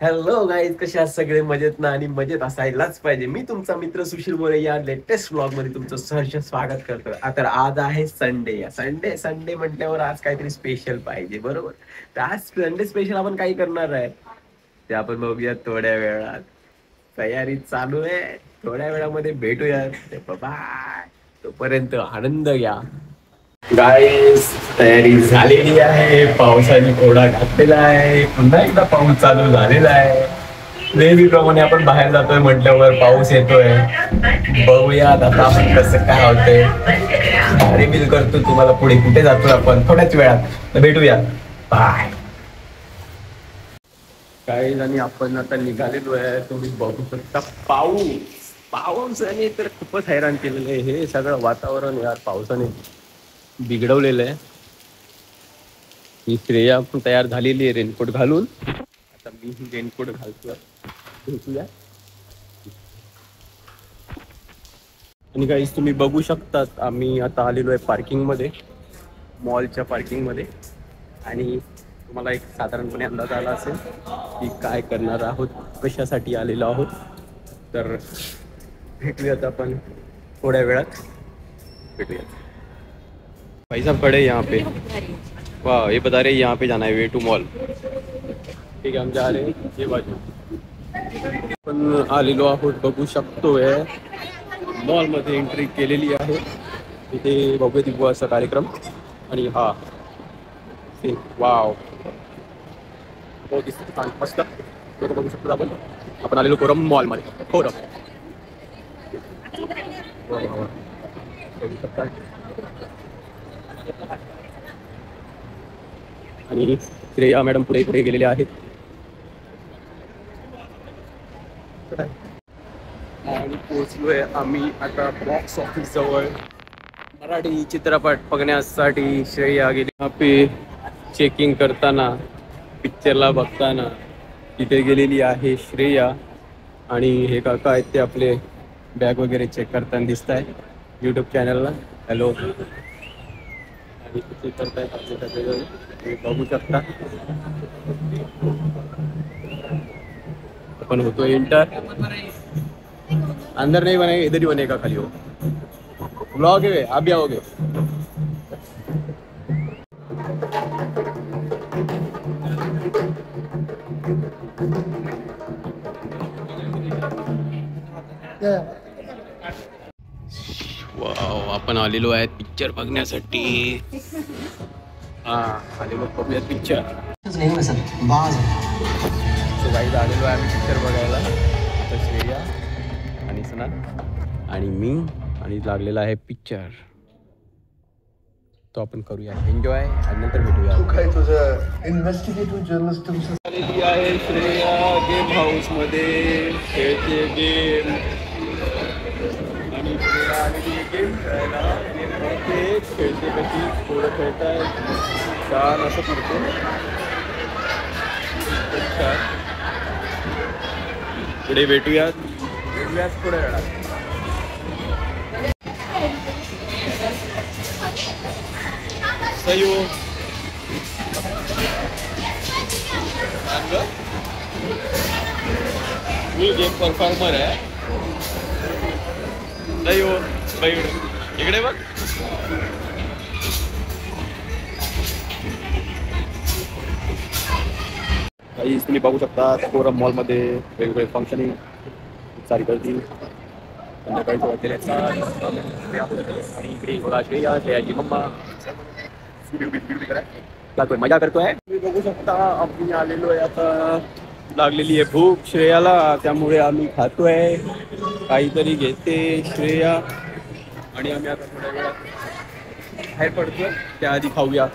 Hello guys, कसे आहात सगळे? मजेत ना? आणि मजेत असायलाच पाहिजे. मी तुमचा मित्र सुशील मोरे या लेटेस्ट व्लॉग मध्ये तुमचं सहर्ष स्वागत करतो. तर आज आहे संडे. संडे संडे म्हटल्यावर आज काहीतरी स्पेशल पाहिजे, बरोबर? तर आज संडे स्पेशल आपण काही करणार आहे ते आपण बघूया थोड्या वेळात. तयारी चालू आहे, थोड्या वेळामध्ये भेटूयात. बाय. तोपर्यंत आनंद घ्या. गाईस, तयारी झालेली आहे. पावसाने घोडा घातलेला आहे. पुन्हा एकदा पाऊस चालू झालेला आहे. नेहमीप्रमाणे आपण बाहेर जातोय म्हटल्यावर पाऊस येतोय. बघूया आता आपण कसं काय होतंय. रिव्हील करतो तुम्हाला पुढे कुठे जातोय आपण थोड्याच वेळात. तर भेटूया. बाय. काही आणि आपण आता निघालेलो आहे. तुम्ही बघू शकता पाऊस. पावसाने तर खूपच हैराण केलेलं आहे. हे सगळं वातावरण यार पावसाने बिघडवलेलं आहे. ही श्रेया पण तयार झालेली आहे रेनकोट घालून. आता मी ही रेनकोट घालतोय. भेटूया. आणि काहीच तुम्ही बघू शकतात आम्ही आता आलेलो आहे पार्किंग मध्ये, मॉलच्या पार्किंग मध्ये. आणि तुम्हाला एक साधारणपणे अंदाज आला असेल की काय करणार आहोत, कशासाठी आलेलो आहोत. तर भेटूयात आपण थोड्या वेळात. भेटूयात. भाई साहब खड़े यहाँ पे. वाह, ये बता रहे यहाँ पे जाना है, वे टू मॉल. ठीक है, हम जा रहे हैं ये बाजू. पण आलेलो आहोत, बघू शकतोय मॉल मध्ये एंट्री केलेली आहे. इथे भव्य दिव्य असा कार्यक्रम. आणि हा वाव, हो दिसत छान मस्त. बघू शकतो आपण. आपण आलेलो कोरम मॉल मध्ये. कोरम आणि श्रेया मॅडम पुढे पुढे गेलेले आहेत. आणि पोहोचलोय आम्ही आता बॉक्स ऑफिस जवळ. मराठी चित्रपट बघण्यासाठी श्रेया गेली. पे चेकिंग करताना, पिक्चरला बघताना तिथे गेलेली आहे श्रेया. आणि हे काका आहेत ते आपले बॅग वगैरे चेक करताना दिसत आहे यूट्यूब चॅनलला. हॅलो. आणि चेक करतायत आपले सगळे, बघू शकता. अपन होतो इंटर. अंदर नहीं बनेगा, इधर ही बनेगा खाली. हो ब्लॉग है, आप भी आओगे. वाव, आपण आलेलो आहे पिक्चर बघण्यासाठी. हा, आलेलो बघूया पिक्चर. सो गाईज, आलेलो आहे आम्ही पिक्चर बघायला. आता श्रेया आणि सना आणि मी, आणि लागलेला आहे पिक्चर. तो आपण करूया एन्जॉय आणि नंतर भेटूया. तू काय तुझं इन्व्हेस्टिगेटिव्ह जर्नलिस्ट तुमचं आलेली आहे श्रेया गेम हाऊस मध्ये, खेळते गेम. आणि श्रेया आलेली गेम खेळायला. गेम खेळते, खेळते कशी थोडं खेळताय छान असं करतो. छान. पुढे भेटूयात पुढे वेळात. सहयोग मी गेम परफॉर्मर आहे. सहयोग इकडे बघ. काही तुम्ही बघू शकता कोरम मॉलमध्ये वेगवेगळे फंक्शनिंग सारी गर्दी. संध्याकाळी आणि इकडे बघा श्रेया, श्रेयाची मम्मा मजा करतोय. तुम्ही बघू शकता आम्ही आलेलो आहे. आता लागलेली आहे भूक श्रेयाला, त्यामुळे आम्ही खातोय काहीतरी. घेते श्रेया आणि आम्ही आता थोड्या वेळात बाहेर पडतोय. त्याआधी खाऊया.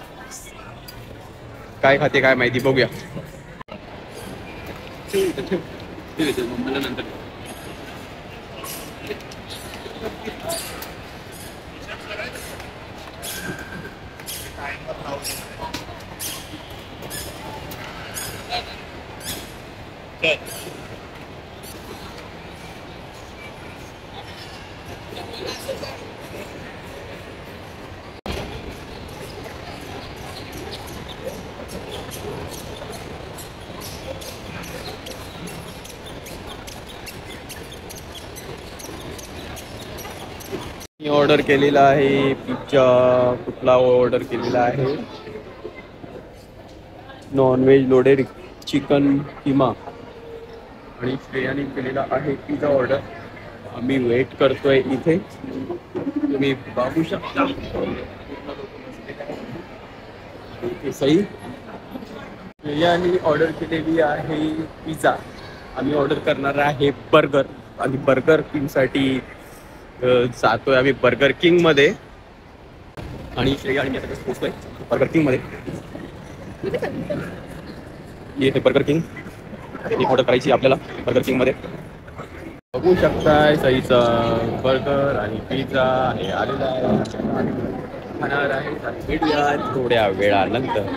काय खाते काय माहिती, बघूया. मला नंतर मी ऑर्डर केलेला आहे पिझ्झा. कुठला ऑर्डर केलेला आहे? Non veg loaded chicken keema. आणि श्रेयाने केलेला आहे पिझ्झा ऑर्डर. आम्ही वेट करतोय इथे. तुम्ही बघू शकता इथे सई. श्रेयाने ऑर्डर केलेली आहे पिझ्झा. आम्ही ऑर्डर करणार आहे बर्गर. आणि बर्गर किंगसाठी जातोय आम्ही बर्गर किंग मध्ये. आणि श्रेया आणि मी आता पोहोचतोय बर्गर किंग मध्ये. येते बर्गर किंग. एक ऑर्डर करायची आपल्याला बर्गर किंग मध्ये. बघू शकताय सईचा बर्गर आणि पिझ्झा हे आलेला आहे. खाणार आहे भेटूया थोड्या वेळानंतर.